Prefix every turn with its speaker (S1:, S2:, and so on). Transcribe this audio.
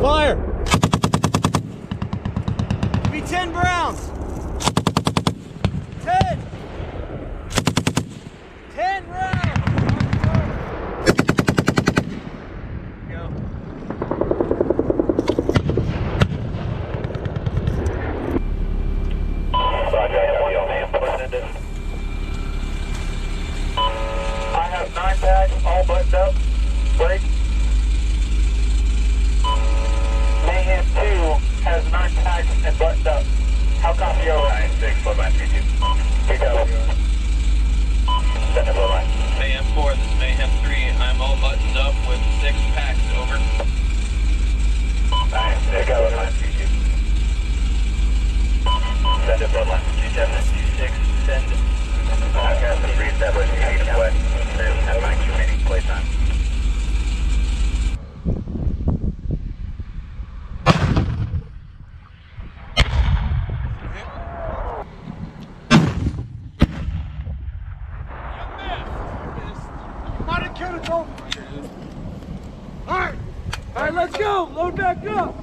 S1: Fire! Give me 10 rounds! 10! 10 rounds! Go.
S2: I have 9 tags, all buttoned up. Break. Mayhem 2 has 9 tags and buttoned up. How copy your line? 6, bloodline 3-2. Pick up. Send it bloodline.
S3: Mayhem 4, this is Mayhem 3. I'm all buttoned up with 6 packs, over.
S2: Nice, pick up bloodline 3-2. Send it bloodline 2726. Send it. Podcast is reestablished. Union West. Have 9 remaining playtime.
S1: Alright, let's go! Load back up!